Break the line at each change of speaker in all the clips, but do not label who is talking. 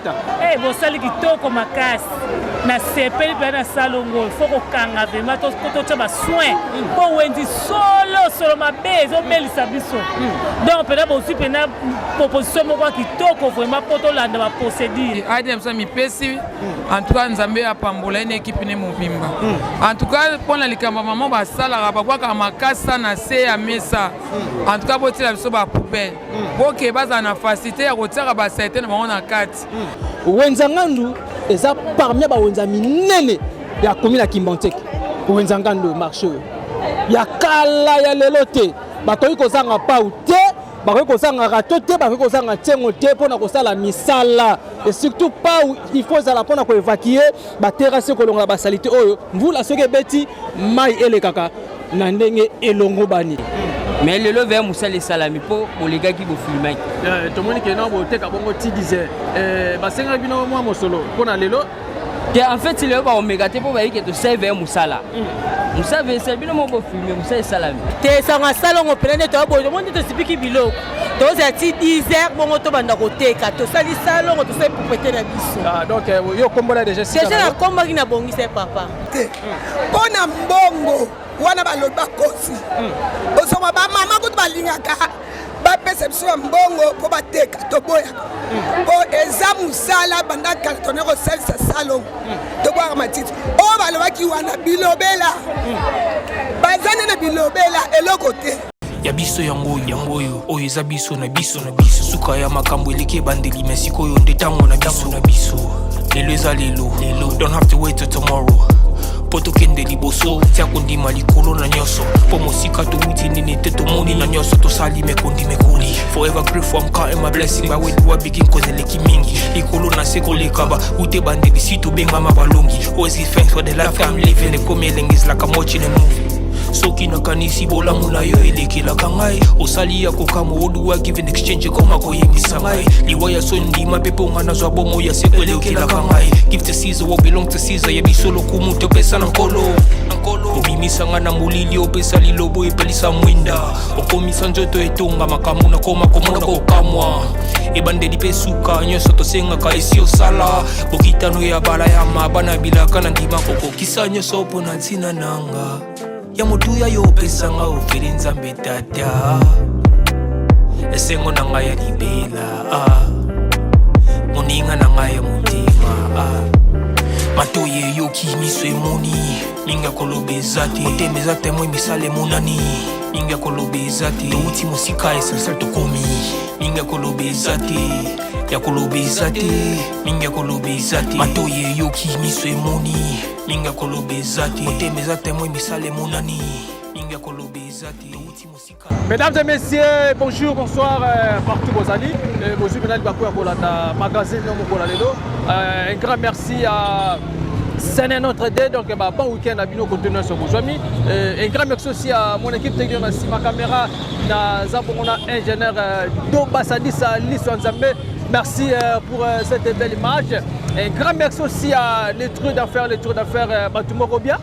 Mata.
Eh, bon, ça, kitoko makasi. Na sepeli pe na salongo, faut ko kanga vraiment to tshaba soin. Bon wendi solo mabe, zo melisa biso. Donc peut-être aussi pe na proposition moko kitoko vraiment poto landa ba procédure.
Adem ça mi pesi. En tout cas Nzambe apambola une équipe ne movimba. En tout cas pour la likamba maman ba sala ba kwa makasa na se ya mesa. En tout cas botila biso ba poubelle. Boke baza na facilité ya kotira ba certaine ba na kati.
Wenzangandu eza parmi ba wenza minene ya commune ya Kimbanteke. Wenzangandu marché. Ya kala ya lelote. Ba koyi kozanga pa ute, ba koyi kozanga rato te, ba koyi kozanga tengo te pona kosala misala. Et surtout pas où il faut za la pona ko évacuer ba terrasse ko longa ba salité oyo. Mvula soke beti mai ele kaka na ndenge elongo bani.
Mais le lever Moussa les salami pour les gars qui vont filmer.
Tout le monde qui est là, tu as bon ti disait. Basenga bino moi mon solo. Pour aller là.
En fait c'est le ba oméga te pour ba que tu sais vers Moussa là. Moussa veut c'est bino mo filmer Moussa les salami.
Te sanga salon au plein de toi, bon monde te sipiki bilo. To za ti 10h bon to banda ko teka to sali salon to sai pour péter na biso.
Ah donc yo kombola déjà
c'est ça kombo qui na bongi c'est papa.
Pona mbongo wana baloba kosi osoma ba mama kutu balingaka ba perception ya mbongo po bateka toboya po eza musala banda cartonner ko selsa salon toboya matiti o balobaki wana bilobela bazane na bilobela eloko te
ya biso yango oyo eza biso na biso suka ya makambo eleke bandeli mesiko yo ndetango na biso lelo eza lelo don't have to wait till tomorrow poto kende liboso tia kondima likolo na nyoso po mosika to wuti nini te to moni na nyoso to sali mekondi mekoli forever grateful I'm counting my blessing but when you are begin cause eleki mingi likolo na seko lekaba ute bandeli sito benga mabalongi always give thanks for the life I'm living the coming is like I'm watching a movie soki na kanisi bolamu na yo elekelaka ngai osali ya kokamo oduwa give in exchange koma koyebisa ngai liwa ya sondima pepe onga nazwa bomo ya seko elekelaka ngai give to Caesar what belong to Caesar ya bisolo kumu topesa na nkolo obimisa nga na molili opesa lilobo epelisa mwinda okomisa nzoto etonga makamu na koma komona kokamwa ebandeli pe suka nyonso tosengaka esi osala bokitano ya bala ya mabana bilaka na ndima kokokisa nyonso mpo na ntina nanga ya motuya yo pesanga ofeli nzambe tata esengo na ngai ya libela moninga na ngai ya motima matoye yoki miso emoni minga kolobeza te motema eza temoi misala emonani minga kolobeza te touti mosika essentiel tokomi minga kolobeza te ya kolobeza te minga kolobeza te matoye yoki miso emoni minga kolobeza te motema eza temoi misala emonani minga kolobeza te touti mosika.
Mesdames et messieurs, bonjour, bonsoir partout vos amis. Bonjour, Benal Bakou Akolanda, magazine Mokola Lelo. Un grand merci à C'est notre dé, donc bon week-end à Bino Contenu sur vos amis. Un grand merci aussi à mon équipe technique, ma caméra, on a ingénieur Doba Sadis Lisso Nzambe. Merci pour cette belle image. Un grand merci aussi à les trucs d'affaires Batumo Robia,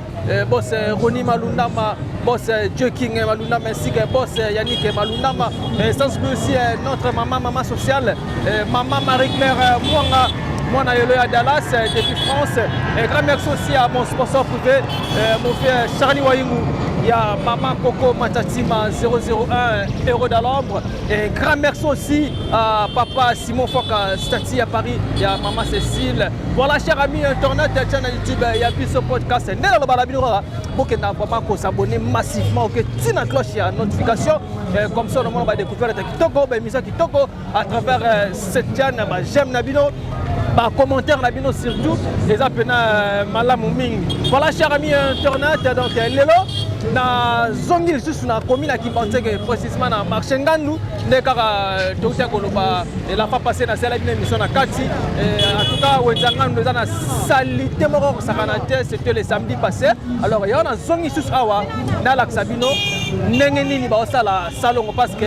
boss Roni Malunama, boss Joe King Malunama, ainsi que boss Yannick Malunama. Sans oublier aussi notre maman sociale, maman Marie-Claire Mwanga. Moi, je à Dallas depuis France. Un grand merci aussi à mon sponsor privé, mon frère Charlie Waïmou. Il y a Maman Coco Matatima 001 Héros d'Alombre. Et un grand merci aussi à Papa Simon Foka Stati à Paris. Il y a Maman Cécile. Voilà, chers amis, Internet, chaîne YouTube, il y a plus ce podcast. Pour que vous s'abonner massivement, que tu la cloche à notification. Comme ça, on va découvrir le Kitoko à travers cette chaîne. J'aime Nabino. Par commentaire Nabino surtout les appels malamu mingi. Voilà chers amis internet donc lelo na zongil juste na commune à Kimbanteke précisément na marché Ngandu ndeka tokia koloba la fois passée na sala émission na kati en tout cas wenzangandu za na salité moko sakanate c'était le samedi passé alors il y a na zongil juste awa na la Sabino ndenge nini ba sala salon parce que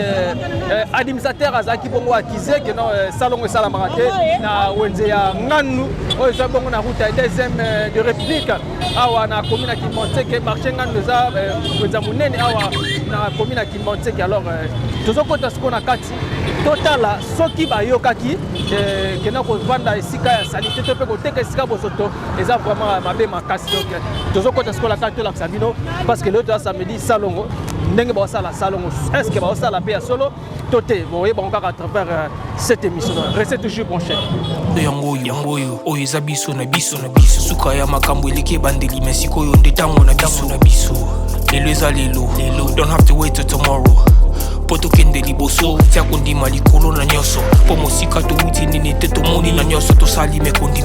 administrateur azaki bongo akizé que non salon sala marate na wenze ya Ngandu oyo bongo na route deuxième de république awa na commune à Kimbanteke marché Ngandu za wenza munene awa na commune à Kimbanteke alors tozokota siko na kati totala soki bayokaki kena kovanda esika ya salite to mpe koteka esika bosoto eza vraiment mabe makasi. Donc tozokota sikola kaka tolakisa bino parce que lelo toza samedi salongo ndenge baosala salongo est ce que baosala mpe ya solo to te boye bango kaka à travers cette émission. Restez toujours branché.
yango oyo eza biso na biso suka ya makambo eleki ebandeli me sikoyo nde ntango na biso lelo eza lelo don't have to wait till tomorrow po tokende liboso tia kondima likolo na nyonso po mosika touti nini te tomoni na nyonso tosali mekoli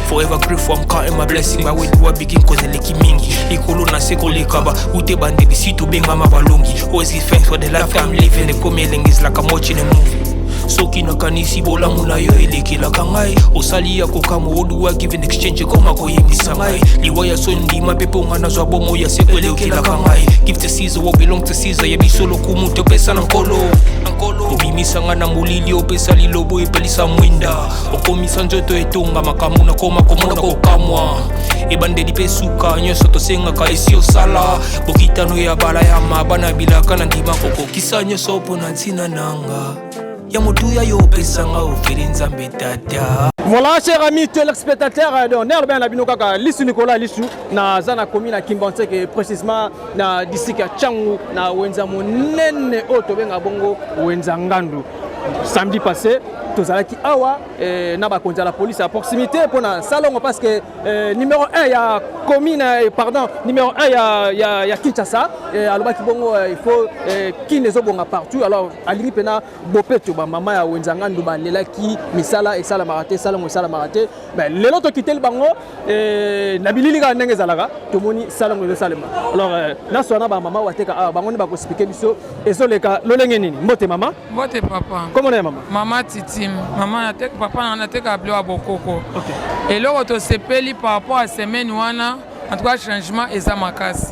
forever grateful I'm counting my blessing my way to begin cause eleki mingi likolo na se kolekaba ute bandeli si tobengama balongi always give thanks for the life I'm living the coming is like I'm watching a movie soki nakanisi bolamu na yo elekelaka ngai osali ya kokama oduwa give in exchange koma koyebisa ngai liwa ya so ndima mpe mpo nga nazwa bomo ya seko elekelaka ngai give to Caesar what belong to Caesar yebiso lokumu topesa na nkolo obimisa nga na molili opesa lilobo epelisa mwinda okomisa nzoto etonga makambo nakoma komona kokamwa ebandeli mpe suka nyonso tosengaka esi osala bokitano ya bala ya mabana bilaka na ndima kokokisa nyonso mpo na ntina nanga.
Voilà, chers amis téléspectateurs, on est bien à Kaka, Lissou Nicolas Lissou, na zana commune à Kimbantek, précisément na district à Tchangou, na Wenzamo Nene Otobenga Bongo, Wenzangandu. Samedi passé, tozalaki awa na ba konza la police à proximité pour na salon parce que numéro 1 ya commune numéro 1 ya Kinshasa alobaki bongo il faut qui les obonga partout alors alimi pena bopeto ba mama ya Wenzangandu ba lelaki misala et sala maraté salon sala maraté ben lelo to kitel bango na bilili ka ndenge zalaka tomoni salon le salema alors na sona ba mama wateka awa bango ni ba ko expliquer biso ezoleka lolenge nini mbote mama
mbote papa
comment est maman
mama Titi maman na tek papa na tek ablo abokoko et loko to sepeli par rapport à semaine wana en tout cas changement eza makasi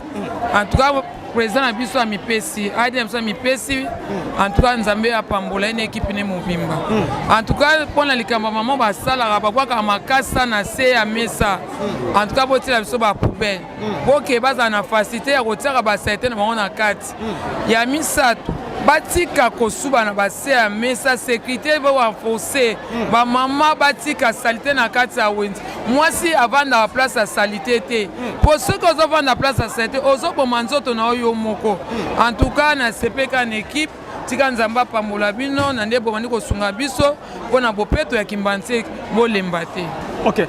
en tout cas président na biso a mipesi aide mso mipesi en tout cas nzambe apambola une équipe ne movimba en tout cas pour la likamba maman ba sala ba kwa ka makasa na se ya mesa en tout cas botila biso ba poubelle boke baza na facilité ya kotira ba certaine bango na kati ya misato batika kosuba na base ya mesa sécurité va renforcer ba mama batika salité na kati ya wendi mwasi avanda la place à salité te pour ceux qui ont vanda place à salité ozo bomanzoto na oyo moko en tout cas na sepeka na équipe tika nzamba pambola bino na ndebo bandi kosunga biso pona bopeto ya Kimbantek bolemba te.
Ok,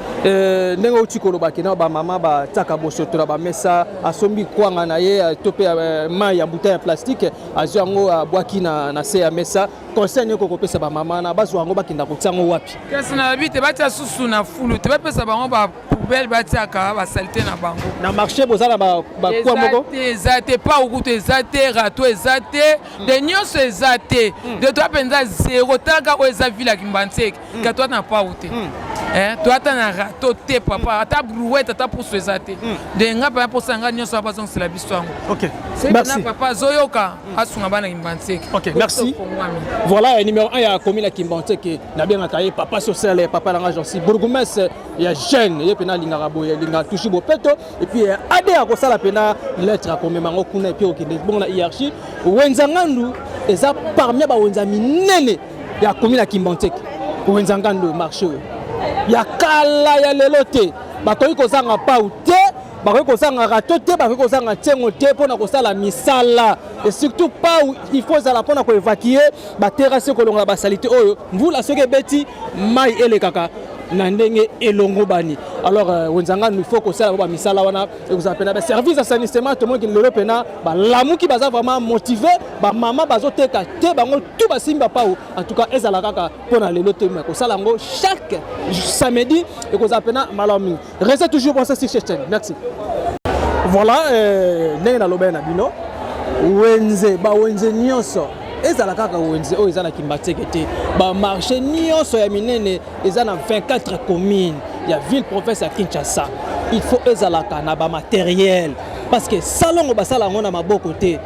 ndenge uti kolobaki na ba mama ba taka bosoto na ba mesa asombi kwanga na ye topé mai ya bouteille plastique azango bwaki na se ya mesa conseil ne kokopesa ba mama na bazo yango bakinda kotsango wapi
kasi na bite batia susu na fulu te bapesa bango ba poubelle batia ka ba salité na bango
na marché bozala ba kwa moko
ezate pa ukuto ezate rato ezate de nyonso ezate de toi penza zéro taka ko eza ville ya Kimbantek ka toi na pa ute toi t'as un râteau te papa ta brouette ta pour se zate de nga pa pour ça nga nyonso ba zong c'est la histoire.
OK,
merci papa zoyoka asunga bana Kimbantek.
OK, merci. Voilà numéro 1 ya commune Kimbantek na bien ataye papa social papa langa Jansi bourgmestre ya jeune ye pena lingara boye linga touchi bopeto et puis ade ya ko sala pena lettre a komema ngokuna et puis okende bon na hiérarchie Wenzangandu eza parmi ba wenzami nene ya commune Kimbantek Wenzangandu marché ya kala ya lelo te bakoki kozanga pau te bakoki kozanga rato te bakoki kozanga ntengo te mpona kosala misala et surtout pau il faut ezala mpona koévacuer baterase kolongola basalite oyo mvula soki ebeti mai elekaka na ndenge elongo bani alors Wenzangandu il faut kosala ba misala wana ekozala pena ba service assainissement to moki lelo pena ba lamuki baza vraiment motivé ba mama bazoteka te bango tout basimba pau en tout cas ezala kaka pona lelo te kosala ngo chaque samedi ekozala pena malamu restez toujours pour ça sur cette chaîne merci. Voilà ndenge na loba na bino wenze nyonso ezala kaka wenze oyo eza na Kimbantek te ba marché nyonso ya minene eza na 24 communes ya ville province ya Kinshasa il faut ezala kana ba matériel parce que salongo basala ngona maboko te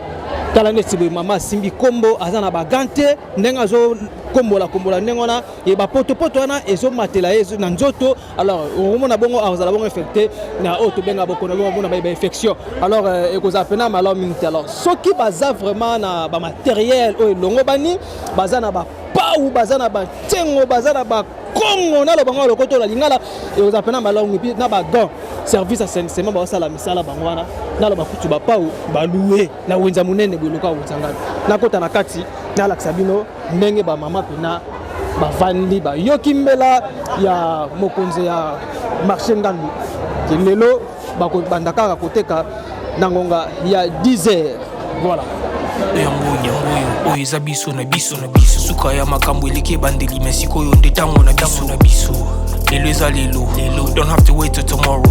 tala neti mama simbi kombo azana ba gante ndenga zo kombola ndengona et ba poto wana ezo matela ezo na nzoto alors on a bongo azala bongo infecté na auto benga boko na bongo na ba infection alors ekoza pena malo minute alors soki baza vraiment na ba matériel o longo bani baza na ba pau bazana ba tengo bazana ba kongo na lo bango lokoto la lingala et aux appena malongi puis na ba gant service assainissement ba sala misala bangwana na lo bakutu ba pau ba louer na wenza munene buluka wuzanga na kota na kati na laksabino ndenge ba mama pena bavandi bayoki mbela ya mokonzi ya marché ngandu lelo bakobanda kaka koteka na ngonga ya 10 heures voilà
yango oyo eza biso na biso suka ya makambo eleki ebandeli me sikoyo nde ntango na biso lelo eza lelo don't have to wait till tomorrow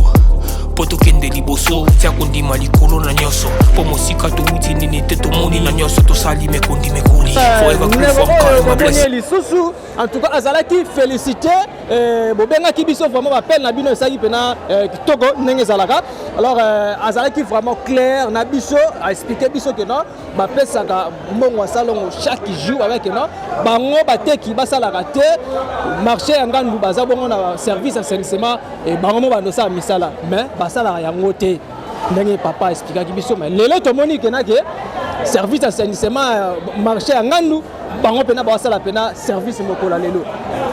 po tokende liboso tia kondima likolo na nyonso po mosika touti nini te tomoni na nyonso tosali mekondima ekoli forever grateful for my blessing
lisusu en tout cas azalaki félicité bobengaki biso vraiment bapele na bino esaki mpena kitoko ndenge ezalaka alors azalaki vraiment clair na biso aexplike biso ke non bapesaka mbongo ya salongo chaque jour avec non bango bateki basalaka te marché ya ngandu baza bongo na service assainissement bango mo bandosala misala mais basalaka yango te ndenge papa expliquaki biso mais lelo tomoni ke nake service assainissement marché ya ngandu bango pena basala pena service mokola lelo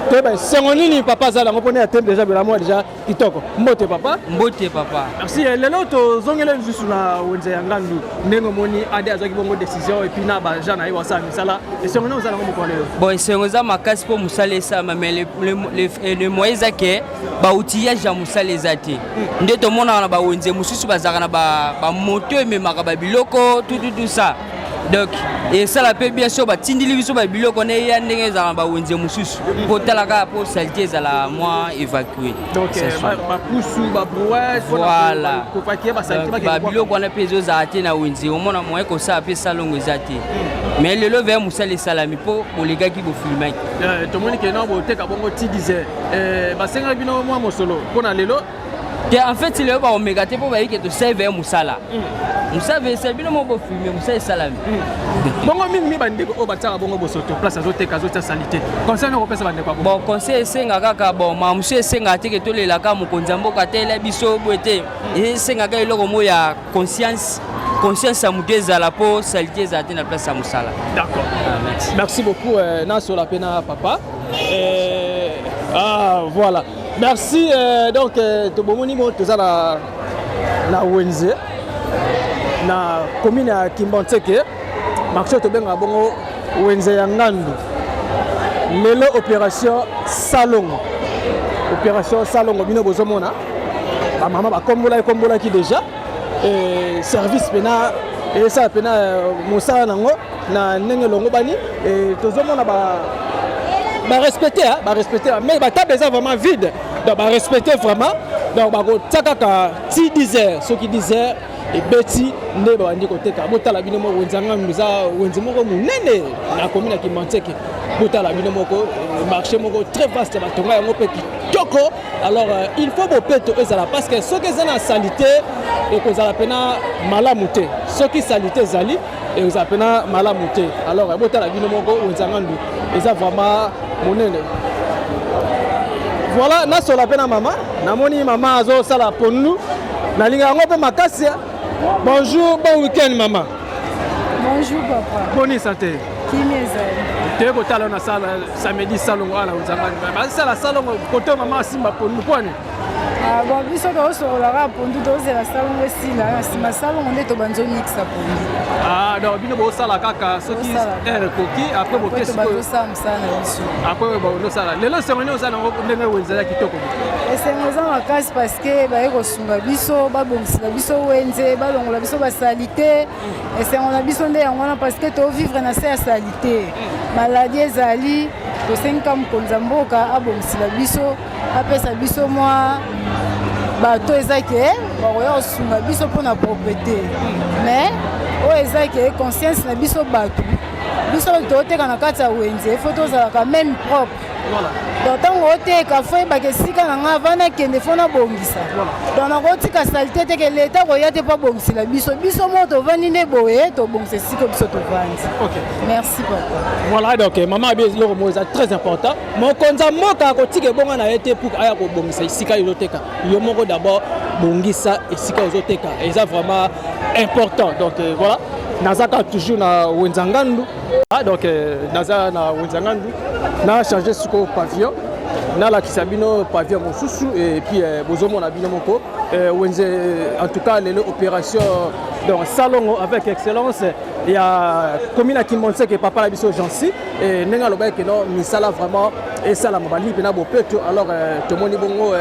te ba sengo nini papa zala ngo pona atem déjà bela moi déjà kitoko mbote papa merci lelo to zongela nzusu na wenze ya ngandu ndengo moni ade azaki bongo décision et puis na ba jana ayi wasala misala et sengo na zala ngo mokola lelo
bon sengo za makasi po musala esa mais le moyens que ba outillage ya musala ezate nde to mona na ba wenze mususu bazaka na ba moto et memaka ba biloko tout ça donc et ça la peut bien sûr ba tindili biso ba biloko ne ya ndenge za ba wenze mususu po talaka po saleté za la moi évacuer
donc ba pousu ba brouette
voilà
ko paquet ba saleté
ba biloko na pezo za ate na wenze o mona moyen ko ça pe salongo zate mais le lever musala salami po bolega ki bo filmaki
to moni ke non bo teka bongo ti disait ba senga bino moi mosolo pona lelo
en fait le ba omega te po ba yike to serve musala musave c'est bino mo bo filmer musala salami
bongo mingi bandeko o bataka bongo bosoto place azoteka azota salité conseil no kopesa bandeko
bon conseil senga kaka bon ma monsieur senga te ke to lela ka mokonza mboka tele biso boete et senga ka iloko mo ya conscience ya muteza la po salité za te na place ya musala
d'accord merci beaucoup Naso la pena papa voilà merci donc to bomoni mo to za na wenze na commune ya Kimbanteke marché to benga bongo wenze ya ngandu lelo opération salongo bino bozomona ba mama ba kombola ki déjà service pena et ça pena mosala nango na ndenge longo bani et tozomona ba respecter mais ba table est vraiment vide donc ba respecter vraiment donc ba ko tsaka ti 10 heures ce qui 10 heures et beti nde bandi koteka botala bino mo wenzanga mza wenzi moko munene na commune ki Manteke botala bino moko marché moko très vaste batonga yango pe kitoko alors il faut bopeto ezala parce que ce que zana salité et que zala pena malamu te ce qui salité zali et zala pena malamu te alors botala bino moko wenzanga ndu eza vraiment munene voilà na sola pena mama namoni mama azo sala ponu na linga yango pe makasi. Bonjour, bon week-end maman.
Bonjour papa.
Bonne santé.
Qui m'est
tu es au talon samedi salon à la Ouzanga. C'est la salon côté maman Simba pour nous poigner.
Ah bon, biso do so la ra pondu do c'est la salon aussi là, si ma salon on est au banzo mix à pondu.
Ah donc bino bo sala kaka ce qui est coquille après bo qu'est-ce que
ça me ça na biso.
Après bo no sala. Lelo sengoni osala ndenge wenzela kitoko.
Et c'est nous en vacances parce que ba eko sunga biso ba bongsila biso wenze ba longola biso ba salité et c'est on a biso ndé ngona parce que to vivre na sa salité. Maladie ezali to senka mkonza mboka abongsila biso apesa biso moi bato ezake bakoya kosunga biso mpona propriété mais oyo ezake conscience na biso bato biso toteka na kati ya wenze fo tozalaka même propre donc ntango oteka fo yebaka esika na nga avana kende fo nabongisa donc nakotika salite teke leta koya te mpo abongisela biso biso mo tovandi nde boye tobongisa esika biso tovandi. Merci papa.
Voilà donc maman abi eloko mo eza très important mokonza mboka akotika ebonga na ye te pour aya kobongisa esika ezoteka yo moko d'abord bongisa esika ozoteka eza vraiment important donc voilà nazaka toujours na Wenzangandu. Donc naza na Wenzangandu na chargé siko pavillon na la kisabino pavillon mosusu et puis bozomo na bino moko Wenze en tout cas les opérations dans salon avec excellence. Il y a commune qui montre que papa la biso Jansi et nenga loba que non misala vraiment et ça la mobali pena bopeto alors tout le monde bongo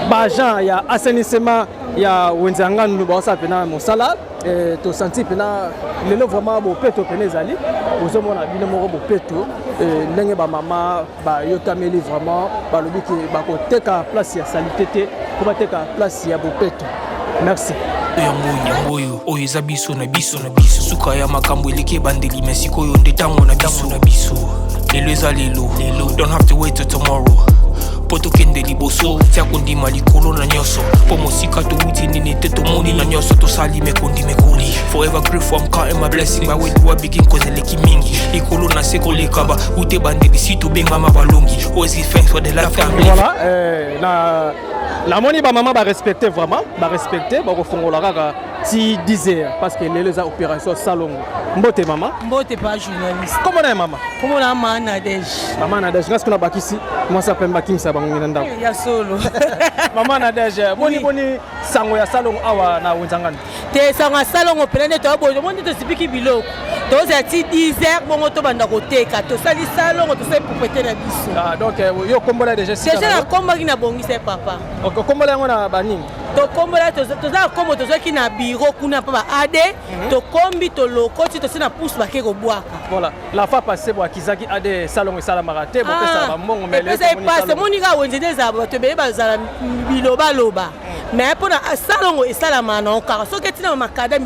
Bajan, il y a assainissement, il y a Wenzangandu, ça pena mosala et to senti pena lelo vraiment bopeto penezali bozomo na bino moko bopeto ndenge ba mama ba yotameli vraiment ba lobi ki ba ko teka place ya salité te ko ba teka place ya bopeto. Merci.
Yamboyo oyo eza biso na biso na biso suka ya makambo eleki bandeli mesiko oyo nde tango na biso lelo eza lelo don't have to wait till tomorrow poto kende liboso tia kondima likolo na nyonso po mosika touti nini te tomoni na nyonso tosali mekondi mekoli forever grateful I'm counting my blessing my way to begin cause eleki mingi likolo na seko lekaba ute bandeli si tobengama balongi always give thanks for the life I'm living.
Voilà la moni ba maman ba respecter vraiment ba respecter ba ko fongola kaka si 10 heures parce que les opérations salon mbote maman
mbote pas journaliste
comment est maman
maman Nadège
ngas kuna bakisi moi ça pemba kimsa bangu ndanda
ya solo
maman Nadège boni sango ya salon awa na Wenzangandu
te sango ya salon opelane to boyo monde to sipiki biloko to za ti 10 heures bongo to banda koteka to sali salon to sai propriété na biso
donc yo kombola déjà
na komba ki na bongisa papa
ok kombola yango na banini
to kombola to za kombo to zaki na bureau kuna pa ba ade to kombi to lokoti to sina pousse ba ke ko bwaka
voilà la fois passée bo akizaki ade salon et sala marate bo pesa ba mongo mele
pesa passe monika wenjede za ba to be ba za biloba loba mais pour na salon et sala mana ka so ke tina makada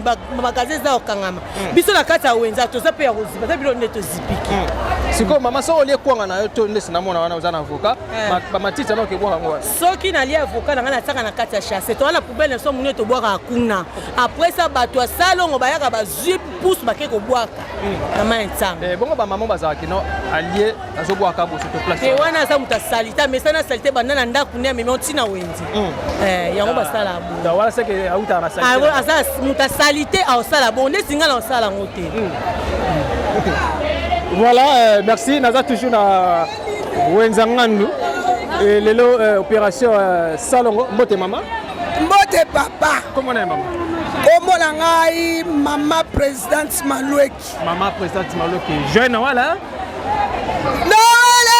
magaze za okangama biso na kata wenza to za pe ya kozipa za bilo neto zipiki
siko mama so olie kwanga na yo to ndesi na mona wana uzana avocat ba matita no ke bwa ngo
soki na lia avocat na ngana tsaka na kata chasse to na poubelle so munyo to bwaka kuna après ça bato ya salon bayaka ba zip pousse ba ke ko bwaka na maintang
bongo ba maman bazaka kino allié azo bwaka bo sur place
et wana za muta salita mais sana salite banda na ndaku ne mais ontina wenzi yango ba sala bo
da wala c'est que auta na salite
asa muta salite au sala bo ne singa na sala ngote.
Voilà, merci. Naza toujours na Wenzangandu et lelo opération salongo mbote mama
mbote papa
comment est maman
kombo na ngai mama présidente Malweki
jeune voilà
Noele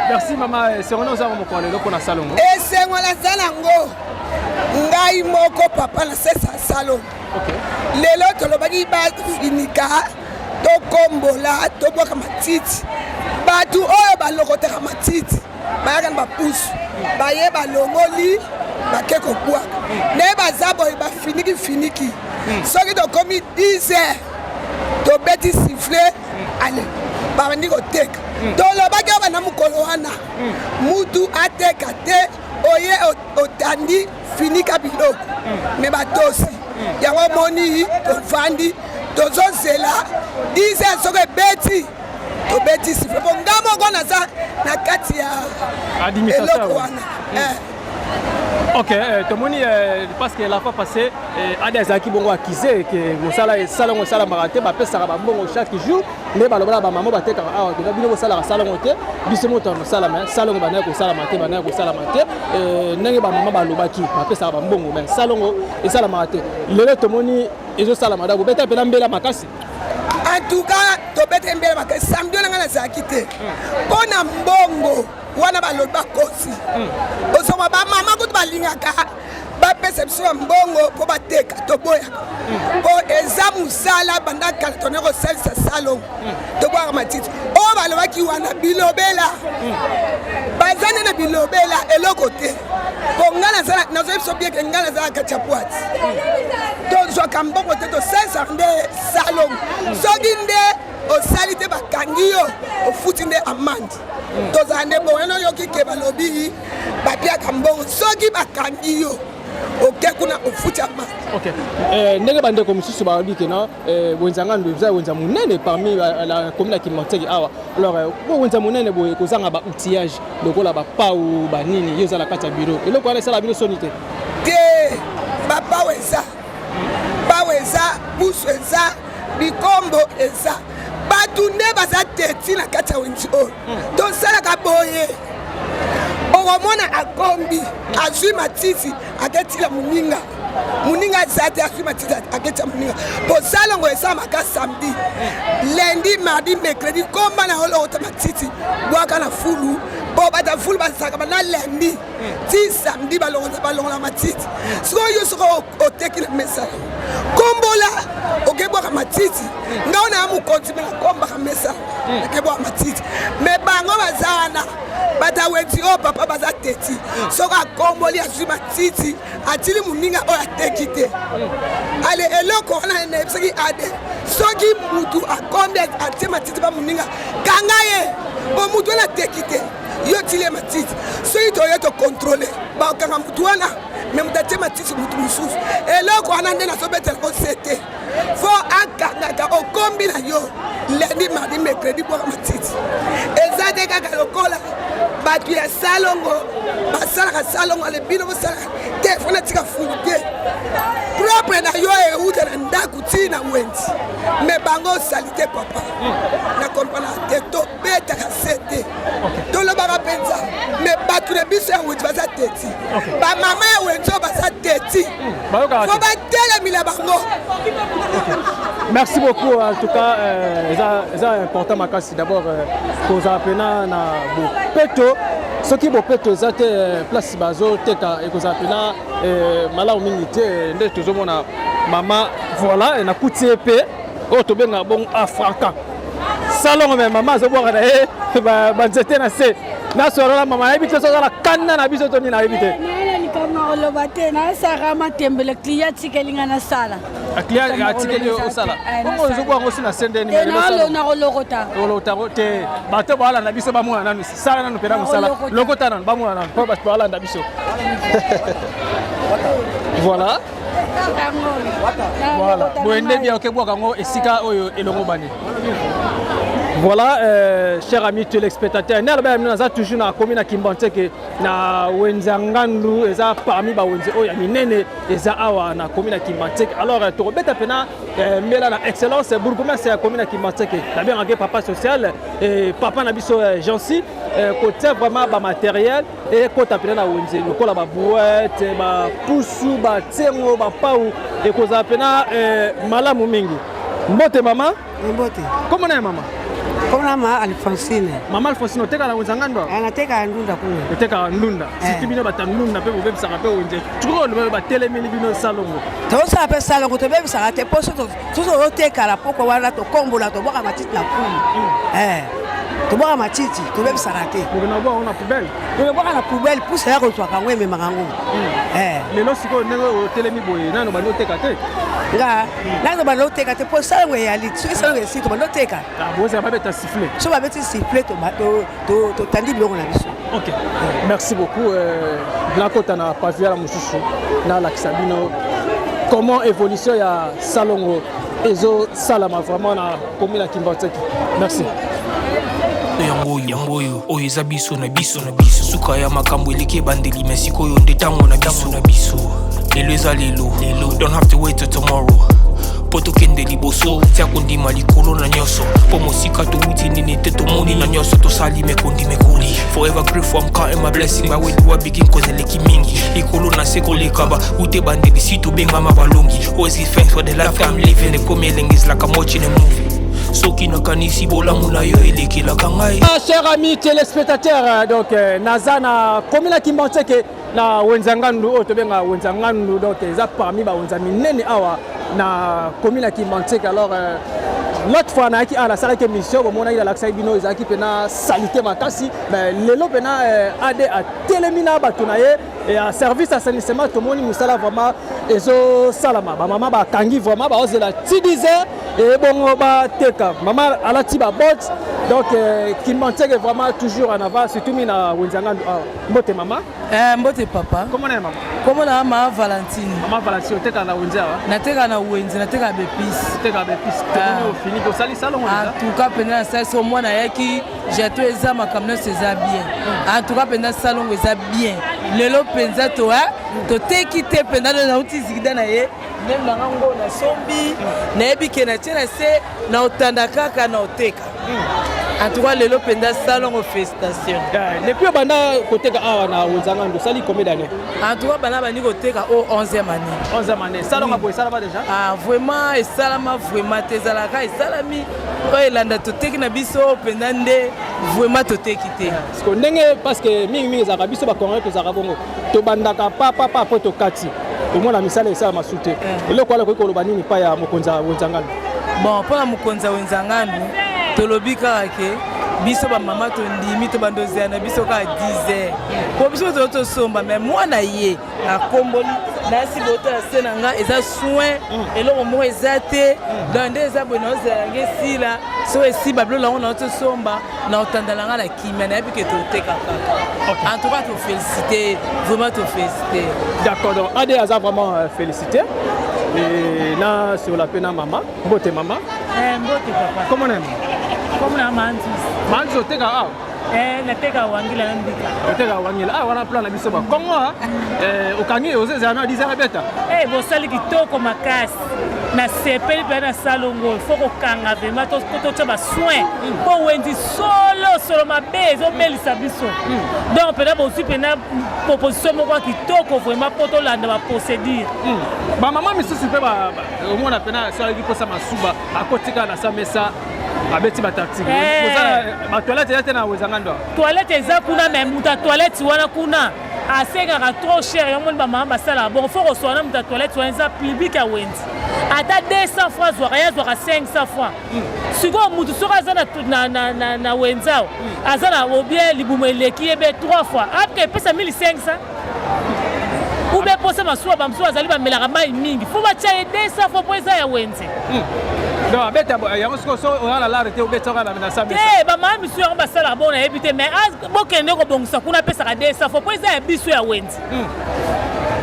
merci maman c'est on oza mo kolelo ko na salongo
esengo la zalango ngai moko papa na sesa salon
OK
lelo tolobaki ba finika tokombola tobwaka matiti batu oyo balokotaka matiti bayaka na bapusu baye balongoli bake kobwaka naye baza boye bafiniki soki tokomi 10 heures tobeti siffle ale babandi koteka tolobaki oyo bana mokolo wana mutu ateka te oye otandi finika biloko me batosi yango moni tovandi tozozela 10 heures soki ebeti tobeti siffle po nga moko naza na kati ya eloko wana
OK tomoni parce que la fois passée Adeza ki bongo akizé que mosala salon sala maraté ba pesa ba bongo chaque jour mais ba loba ba maman ba teka awa to bino sala salon te biso moto no sala mais salon ba na ko sala maté ba na ko sala maté ndenge ba maman ba loba ki ba pesa ba bongo mais salon et sala maraté lelo tomoni ezo sala mada ko beta pela mbela makasi
en tout cas tobeta mbela makasi samedi na ngana za kite pona mbongo wana baloba kosi osoma ba mama kutu balingaka bapesa biso ya mbongo mpo bateka toboyaka mpo eza mosala banda kala tone kosalisa salon tobwaka matiti oyo balobaki wana bilobela baza nde na bilobela eloko te mpo nga nazoyi biso bieke nga naza na kati ya bwati tozwaka mbongo te tosalisa nde salon soki nde osali te bakangi yo ofuti nde amandi tozala nde bongo eno yoki ke balobi bapiaka mbongo soki bakangi yo oke kuna ofuti amandi.
OK ndenge bandeko mosusu balobi ke na Wenzangandu eza wenza monene parmi la commune ya Kimanteki awa alors po wenza monene boye kozanga ba outillage lokola bapau banini yo ezala kati ya bureau eloko wana esala bino soni te
te bapau eza awa eza busu eza bikombo eza bato nde baza teti na kati ya wenzi oyo tosalaka boye okomona akombi azwi matiti aketila moninga aza te azwi matiti aketila moninga bosalongo esamaka samedi lundi mardi mercredi komba na olokota matiti bwaka na fulu po bata fulu basaka bana lundi ti samedi balongola matiti sikoyo soko oteki na mesa kombola okebwaka matiti ngao na mokonzi mena kombaka mesa okebwaka matiti me bango bazana bata wenzi oyo papa baza teti soki akomboli azwi matiti atili moninga oyo ateki te ale eloko wana nayebisaki ade soki mutu akombi atie matiti ba moninga kanga ye po mutu wana ateki te yo tili ye matiti soki toye tokontrole bakanga mutu wana me mutu atie matiti mutu mosusu eloko wana nde nazobetela sete fo akangaka okombi na yo lundi mardi mercredi bwaka matiti eza te kaka lokola bato ya salongo basalaka salongo ale bino bosalaka te fona tika fulu te propre na yo euta na ndako ti na wenzi me bango osali te papa na kompana te tobetaka se te tolobaka mpenza me bato na biso ya wenzi baza teti bamama ya wenzi oyo baza teti fo batelemila bango.
Merci beaucoup. En tout cas, c'est important makasi d'abord pour appeler na bopeto. Ce qui bopeto ça te place bazo teka et que appeler mala minité nde tozomona mama voilà et na kutie pe o to benga bon afranka. Salon mais maman zo boka na ba nzete na se. Na sorola mama ebite so la kanna na biso to ni na ebite.
Kama olobate na sara matembele client tikelinga na sala.
A client atikeli au sala. Comment on zoba aussi na sende ni le
sala. Na olokota.
Olokota te bato bala na biso ba mwana nanu sala nanu pera musala. Lokota nanu ba mwana nanu po bato bala na biso. Voilà. Voilà. Boende bien okebwa kango esika oyo elongo bani. Voilà, chers amis téléspectateurs, nous avons toujours na commune à Kimbanteke na Wenzangandu eza parmi ba wenze oya minene eza awa na commune à Kimbanteke. Alors to rebeta pena mela na excellence bourgmestre ya commune à Kimbanteke. Na bien ngé papa social et papa na biso Jansi côté vraiment ba matériel et côté pena na wenze lokola ba brouette ba pusu ba tsengo ba pau et ko za pena malamu mingi. Mbote mama?
Mbote.
Comment na mama?
Kona ma Alfonsine.
Mama Alfonsine oteka na Wenzangandwa?
Anateka ndunda kuna.
Oteka ndunda. Sisi bino batandunda pe bobeb saka pe wenje. Tuko le ba telemeli bino salongo.
To sa pe salongo to beb saka te poso to oteka la poko wana to kombola to boka matiti na kuna. To boka matiti to beb saka te.
Ko na boka na poubelle.
To boka na poubelle pousse ya ko twa ka ngwe me makango.
Lelo siko ndenge otelemi boye nano ba oteka te.
Nga nano ba oteka te po salongo ya lit. Siki salongo ya sito ba oteka.
Ah boza ba beta siffler.
So ba beta siffler to tandi biloko na biso.
OK. Merci beaucoup Blanco na pavia la mususu na la Kisabino. Comment évolution ya salongo ezo salama vraiment na commune ya Kimbanteke. Merci.
yangoyo oyo eza biso na biso suka ya makambo eleki ebandeli me sikoyo nde ntango na biso lelo eza lelo don't have to wait till tomorrow po tokende liboso tia kondima likolo na nyonso po mosika towuti nini te tomoni na nyonso tosali mekondima ekoli forever grateful I'm counting my blessing my way to a begin cause eleki mingi likolo na se kolekaba ute bandeli si tobengama balongi always give thanks for the life I'm living ekomi elenge is like I'm watching a movie.
Chers amis téléspectateurs, donc Nazana commune Kimbanteke na Wenzangandu otobenga Wenzangandu donc eza parmi ba wenza minene awa na commune Kimbanteke. Alors l'autre fois na ki ala sala ke mission bomona ila laksa bino ezaki pena salité makasi mais lelo pena ade a telemina batunaye et à service assainissement tout moni musala vraiment ezo salama ba mama ba kangi vraiment ba ozela ti 10 heures et bon ba teka mama alati ba bot donc Kimbanteke vraiment toujours en avant surtout mina Wenzangandu mbote mama
mbote papa
comment na mama
comment na mama Valentine
teka na wenza
na teka na wenza na teka bepis
fini ko sali salon
en tout cas pendant ça c'est moi na yaki j'ai tout eza makamno c'est bien en tout cas pendant salon eza bien lelo penza to teki te pendant na uti zigida na ye
même na ngango na sombi nayebi ke na tie na se na otanda kaka na oteka en tout cas lelo penda salon félicitation
depuis banda koteka awa na Wenzangando sali combien d'années
en tout cas bana bani koteka au 11e année
11e année salon a boy salama déjà
vraiment et salama vraiment tezalaka et salami oyelanda toteki na biso penda nde vraiment toteki te
parce que ndenge parce que mingi za biso ba congolais tozaka bongo to bandaka papa po to kati au moins la misala et salama soute et le quoi la ko koloba nini pa ya mokonza Wenzangando
bon pour la mokonza Wenzangando tolobi kaka ke biso bamama tondimi to bandozela na biso kaka 10h po biso tozosomba mais mwana ye akomboli nasi botala se na nga eza soin eloko moko eza te donc nde eza boye naozelanga esila so esi babilola yango naotosomba na otandala nga na kimia nayebi ke toteka kaka en tout cas tofélicité vraiment tofélicité
d'accord donc ade aza vraiment félicité et là sur la pena maman mbote maman
mbote papa
comment on aime
comme na manzi
manzi oteka awa
nateka wangila na mbika
oteka wangila wana plan na biso ba kongo okangi ozeza na 10 beta
bosali kitoko makasi na sepeli mpe na salongo fo kokanga vraimen totya basoin mpo wenzi solo mabe ezobelisa biso donc mpena bozwi mpena proposition moko ya kitoko vraimen mpo tolanda baprocédure
bamama misusu mpe omona mpena asalaki mposa masuba akotika na sa mesa abeti batartike batoilette eza te na Wenzangando
toilette eza kuna me mutu ya toilette wana kuna asengaka trop cher yomoni bamama basalaka bon fo koswana mutu ya toilette wana eza public ya wenzi ata 200 fois zwaka ye azwaka 500 fois sikoyo mutu soki aza na wenzi awo aza na obie libumu eleki ye be 3 fois apre epesa 1500 ube posa masuwa bamsuwa azali bamelaka mai mingi fo batya ye 200 fois mpo eza ya wenzi
non beta yango siko so oya la rete obeta ka na sa mesa
bamama misu yango basalaka bona yebi te mais bokende kobongisa kuna apesaka 200 fois mpo eza ya biso ya wenzi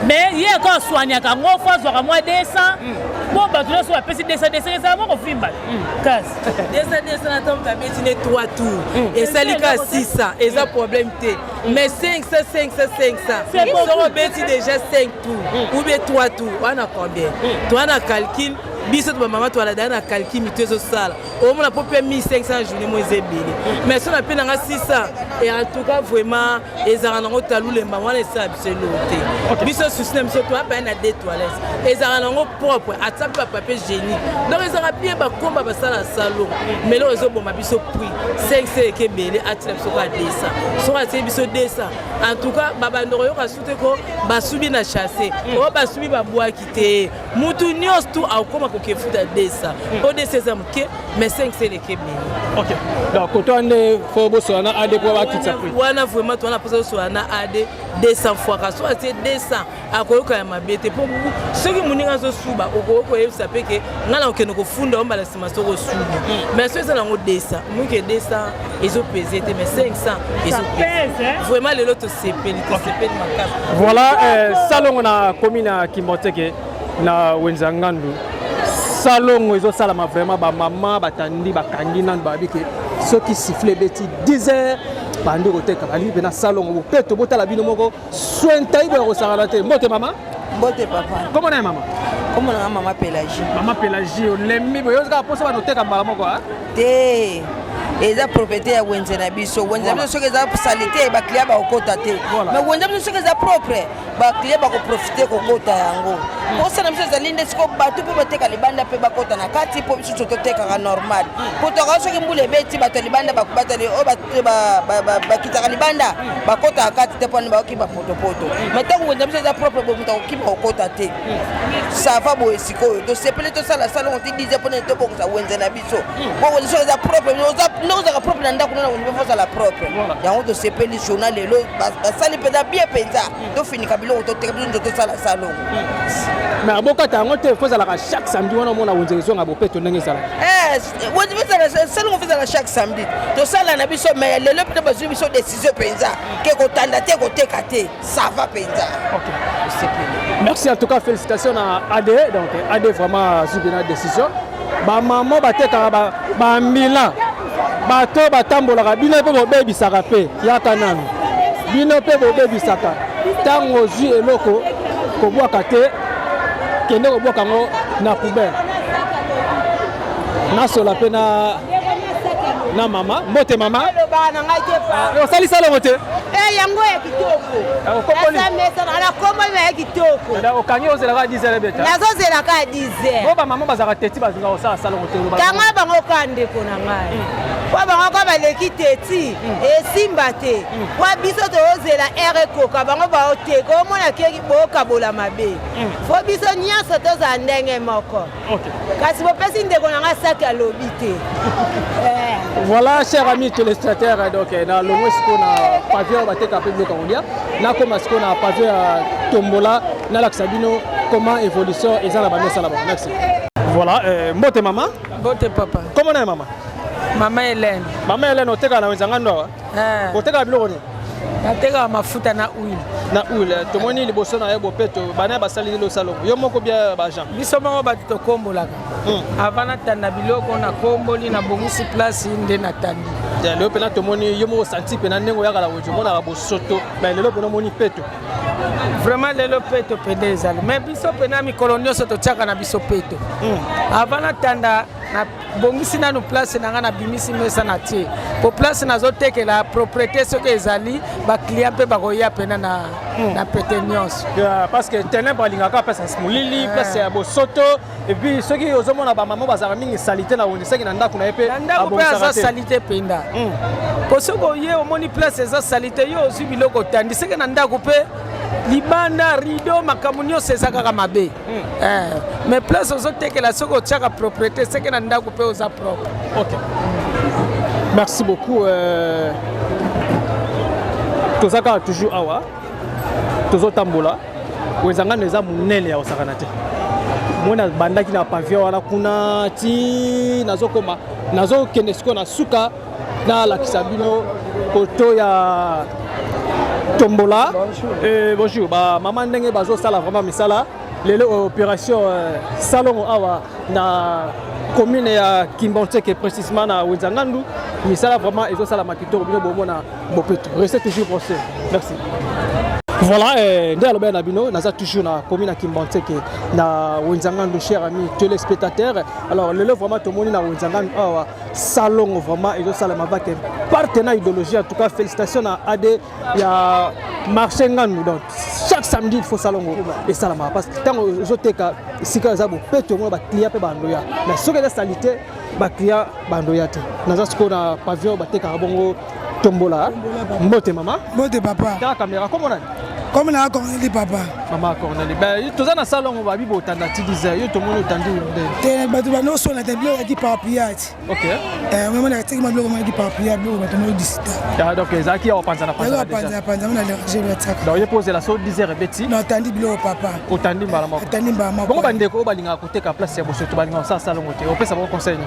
mais ye ko aswaniaka ngo fo azwaka mwa 200 mpo bato nyonso bapesi 200 ezala moko fimba kasi
200 na ntango kabeti ne 3 tour esali ka 600 eza problème te mais 500 soko obeti déjà 5 tours ou bien 3 tours wana combien towana calcul biso to bamama toalada na calcul mitu ezosala omona mpo mpe 1500 journée mo eza ebele mais so na mpe nanga 600 et en tout cas vraiment ezalaka nango talulemba wana esala biso eloo te biso susi na biso toapaya na 2 toilettes ezalaka nango propre ata mpe bapapier génique donc ezalaka bien bakomba basala salon mais lelo ezoboma biso prix 500 eke ebele atila biso ka 200 soki atili biso 200 en tout cas babandoko yoka su te ko basubi na chasse oyo basubi babwaki te mutu nyonso tu akoma kokefuta 200 o 200 eza moke mais 500 eleke ebele
ok donc koto ande fo bosola na ade po bakitisa prix
wana vraiment towana mposa bosola na ade 200 fois kaso atie 200 akoyoka ya mabe te mpo soki moninga azosuba okoki koyebisa mpe ke ngai na okende kofunda ombala nsima soko osuba mais soki eza nango 200 moki 200 ezopese te mais 500 ezopese vraiment lelo tosepeli makasi
voilà salongo na commune ya Kimboteke na Wenzangando salongo ezosalama vraiment bamama batandi bakangi nanu babi ke soki siffle beti 10h bandi koteka balibi mpe na salongo bope tobotala bino moko sointai boya kosangana te mbote mama
mbote papa
komona ye mama
komona nga mama Pélagie
mama Pélagie olemi boye ozaka mposa bana oteka mbala moko
te eza propriété ya wenze na biso wenze na biso soki eza salite baklia bakokota te mais wenze na biso soki eza propre baklia bakoprofite kokota yango posa na biso ezali nde siko bato mpe bateka libanda mpe bakota na kati mpo biso totekaka normal po tokaa soki mbula ebeti bato ya libanda batali oyo bakitaka libanda bakotaka kati te mpona bakoki bapotopoto mais ntango wenze na biso eza propre bo moto akoki bakokota te sava boye sikoyo tosepeli tosala salongo ti 10 mpona tobongisa wenze na biso po wenze soki eza propre ozaka propre na ndako nana wenze fozala propre yango tosepeli journal lelo basali mpenza bien mpenza tofinika biloko toteka biso nzo tosala salongo
mais abokata yango te fozalaka chaque samedi wana omona wenze ezonga bopeto ndenge ezalaka
wenze salongo fozala chaque samedi tosala na biso mais lelo mpe bazwi biso décision mpenza ke kotanda te koteka te ça va mpenza
merci en tout cas félicitations à AD donc AD vraiment azwi bena décision bamama batekaka bambila bato batambolaka bino mpe bobebisaka mpe yaka nanu bino mpe bobebisaka ntango ozwi eloko kobwaka te kende koboka ngo na poubelle nasola pe na mama mbote mama osali salongo te
yango ya kitoko na kombo ya kitoko
okangi ozelaka 10h beta
nazozelaka 10h
bo bamama bazalaka teti bazinga kosala salongo te
tango bango ka ndeko na ngai po bango ka baleki teti esimba te po biso tozela ere koka bango baoteka omona keki bokabola mabe fo biso nyonso tozala ndenge moko kasi bopesi ndeko na ngai saki alobi te.
Voilà, chers amis téléspectateurs, donc dans le moins ce qu'on a pavillon bateka pe bloka olia, na comme ce qu'on a pavillon tombola na l'axabino comment évolution et ça la bande ça là-bas. Merci. Voilà, mbote maman.
Mbote papa.
Comment est maman?
Maman Hélène.
Maman Hélène oteka na wenzanga ndo. Oteka biloko ni.
Nateka mafuta na huile.
Na huile. Tomoni liboso na yebo peto bana basali lo salon. Yo moko bien ba Jean.
Biso moko batito kombolaka. Avant natanda biloko na komboli na bongisi place nde natandi.
Ya lelo pena tomoni yo moko santi pena ndengo yakala wojo mona ka bosoto. Ba lelo pena moni peto.
Vraiment lelo peto pedeza. Mais biso pena mikolo nyonso to tiaka na biso peto. Avant natanda na bongisi nanu place nanga na bimisi mesa na tie. Po place nazotekela propriété soki ezali ba client pe bakoya pena na pete nyonso.
Parce que tellement balingaka pesa smulili place ya bosoto et puis soki ozomona ba maman bazaka mingi salité na wonde saki na ndako na epe
abongisa za salité penda. Po soko ye omoni place za salité yo ozu biloko tandi seki na ndako pe libanda rideau makambo nyonso ezakaka mabe. Mais place ozotekela soko otiaka propriété seki na ndako pe oza propre.
OK. Merci beaucoup. Tozaka toujours awa. Tozotambola. Wezanga neza munene ya osakanate. Mona bandaki na pavillon wana kuna ti nazokoma nazokende siko na suka na la kisabino koto ya tombola. Bonjour. Ba maman ndenge bazo sala vraiment misala. Lelo opération salon awa na commune ya Kimbanteke précisément na Wenzangandu misala vraiment ezo sala makitoro bino bomona bopeto restez toujours procès. Merci. Voilà, ndé aloba na bino naza toujours na commune ya Kimbanteke na Wenzangandu, chers amis téléspectateurs. Alors lelo vraiment tout monde na Wenzangandu awa salon vraiment ezo sala mabake partenaire idéologie. En tout cas félicitations à AD ya marché Ngandu. Donc chaque samedi il faut salon et salama parce que tant ozoteka sika za bopeto mo ba client pe bandoya na soki la salité ba client bandoya te naza siko na pavillon bateka bongo tombola mbote mama
mbote papa
ta caméra comment on a
comme na Cornelie papa
mama Cornelie ben toza na salon ba bibo tanda ti 10 yo to mono tandi
te batu ba no so na te bilo ki papillage.
OK
moi na teki ma bilo ma ki papillage bilo batu no disita
ya donc ezaki o panza na panza
déjà panza na le je le attaque
donc yo poser la so 10h beti
non tandi bilo papa
otandi mbala moko
tandi mbala moko
bongo bandeko balinga koteka place ya bosoto balinga sa salon te o pesa bon conseil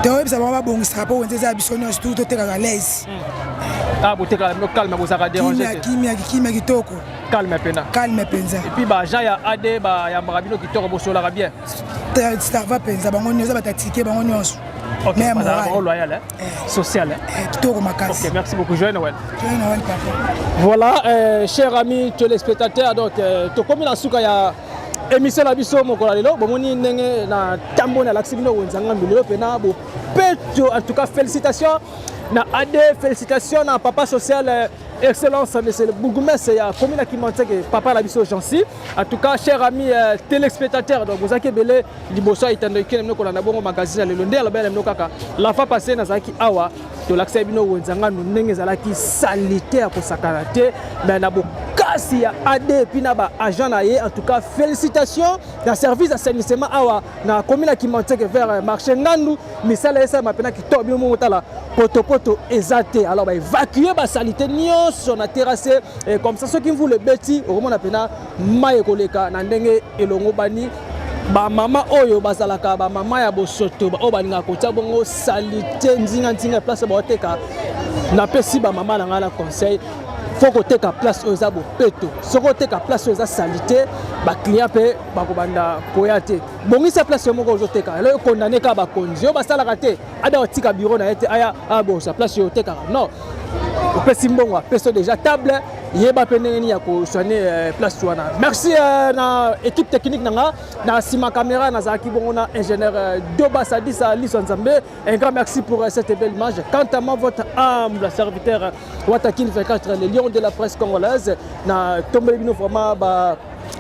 te o pesa ba bongisa po wenze za bisono surtout to teka l'aise
boteka no calme bozaka déranger
kimia kitoko
calme pena
calme penza
et puis ba ja ya AD ba ya mbabino kitoko bosola bien
ça va penza bango nyoza batatike bango nyonso.
OK, loyal social
kitoko makasi.
OK, merci beaucoup Joël Noël.
Joël Noël papa.
Voilà, chers amis téléspectateurs, donc to komi na suka ya émission la biso mokola lelo bomoni ndenge na tambo na l'axibino wenzanga mbilo pena bo peto. En tout cas félicitations na AD, félicitations na papa social excellence monsieur le bourgmestre ya commune à Kimbanteke papa la biso Jansi. En tout cas chers amis téléspectateurs, donc vous akebele liboso itando ikene mnoko na bongo magazine lelo ndela bela mnokaka la fois passée na zaki awa to l'accès bino wenzanga ndenge zalaki salité ya kosakana te mais na bokasi ya AD pina ba agent na ye. En tout cas félicitations na service d'assainissement awa na commune à Kimbanteke vers marché Ngandu misala esa mapena ki to bino motala poto ezate. Alors ba évacuer ba salité nyonso na terrasse et comme ça ceux qui vous le beti au moment pena maye koleka na ndenge elongo bani ba mama oyo bazalaka ba mama ya bosoto ba obalinga kotia bongo salité nzinga place ba oteka na pesi ba mama na ngala conseil faut que teka place oza bopeto soko teka place oza salité ba client pe ba kobanda koyate bongisa place moko ozoteka le condamné ka ba konzi yo basala kate ada otika bureau na yete aya abo sa place yo teka non opesi mbongo peso déjà table yeba peneni ya ko soigner place wana. Merci na équipe technique nanga na sima caméra na zaki bongona ingénieur Doba Sadisa Liso Nzambe. Un grand merci pour cette belle image. Quant à moi, votre humble serviteur Watakin 24, le lion de la presse congolaise, na tombé bino vraiment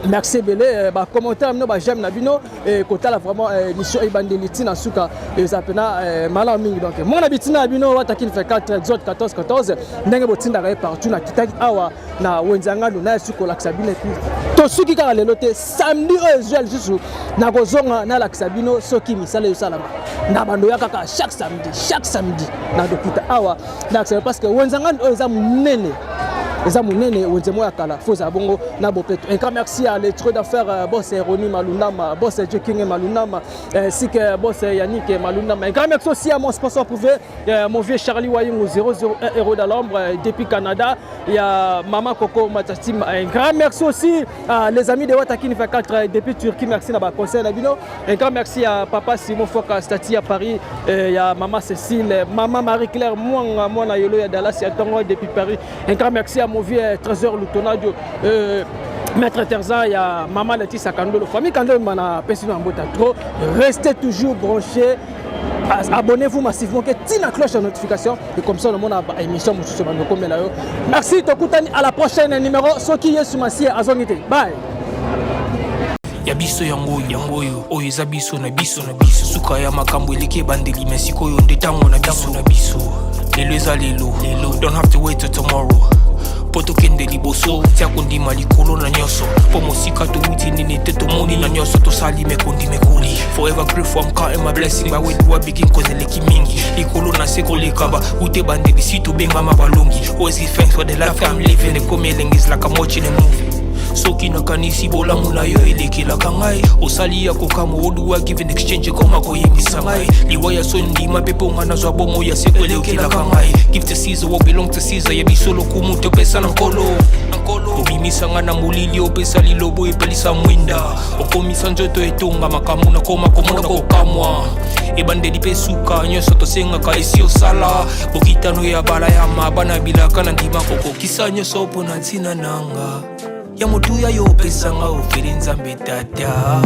merci belé commentaire no j'aime na bino et kota la vraiment mission ebandeliti na suka les apena mala mingi donc mon habitina bino Watakin 24 zot 14 ndenge botinda ka partout na kitaki awa na wenzanga na suko la sabine puis to suki ka lelo te samedi ozel juste na kozonga na la sabino soki misala yo salama na bando ya kaka chaque samedi na dokita awa na parce que wenzanga oza munene les amounene wenzemo ya kala foza bongo na bopeto. Un grand merci à l'étro d'affaires boss Roni Malunama, boss Joking Malunama, ainsi que boss Yannick Malunama. Un grand merci aussi à mon sponsor privé, mon vieux Charlie Wayung 001 héros de l'ombre depuis Canada. Il y a Maman Coco Matatim. Un grand merci aussi à les amis de Watakin 24 depuis Turquie. Merci na ba conseil Nabino. Un grand merci à papa Simon Foka Stati à Paris. Il y a maman Cécile, maman Marie-Claire moi na yolo ya Dallas ya Tongo depuis Paris. Un grand merci à mon vieux Trésor Lutonadio, Maître Terza, il y a Maman Laetitia Kandolo, famille Kandolo, mana Pessino Ambota trop. Restez toujours branchés. Abonnez-vous massivement, que la cloche de notification et comme ça le monde a émission. Merci, Tokutani, à la prochaine numéro. Soki Yesu Masi Azongite. Bye.
Yabiso yangoyo oyo eza biso na biso suka ya makambo eleke bandeli mesikoyo ndetango na biso lelo eza lelo don't have to wait till tomorrow poto kende liboso tia kondima likolo na nyoso po mosika to wuti nini te to moni na nyoso to sali mekondi mekoli forever grateful I'm counting my blessing by way do begin cause eleki mingi likolo na seko lekaba ute bandeli sito benga mabalongi always give thanks for the life I'm living the coming is like I'm watching a movie. Soki na kanisi bola muna yo elekela kangai osali ya kokamo oduwa give in exchange koma koyemisa ngai liwaya sondi mapepo ngana zwa bomo ya sekwelekela kangai give to Caesar what belong to Caesar ya bisolo kumuntu pesa na nkolo obimisa ngana mulili opesa lilobo epelisa mwinda okomisa njoto etonga makamu na koma komona kokamwa ebandeli pesuka nyoso tosenga ka esi osala bokitano ya bala ya mabana bilaka na ndima kokokisa nyoso pona ntina nanga ya motuya yo pesanga ofere nzambe tata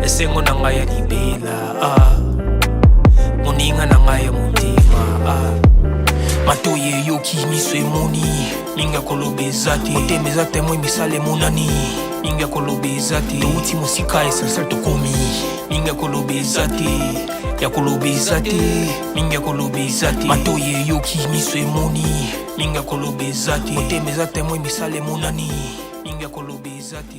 esengo na ngai ya libela moninga na ngai ya motema matoye yoki miso emoni minga kolobeza te motemeza temwe misale monani minga kolobeza te touti mosika esensa tokomi minga kolobeza te ya kolobeza te minga kolobeza te matoye yoki miso emoni minga kolobeza te motemeza temwe misale monani minga kolobeza te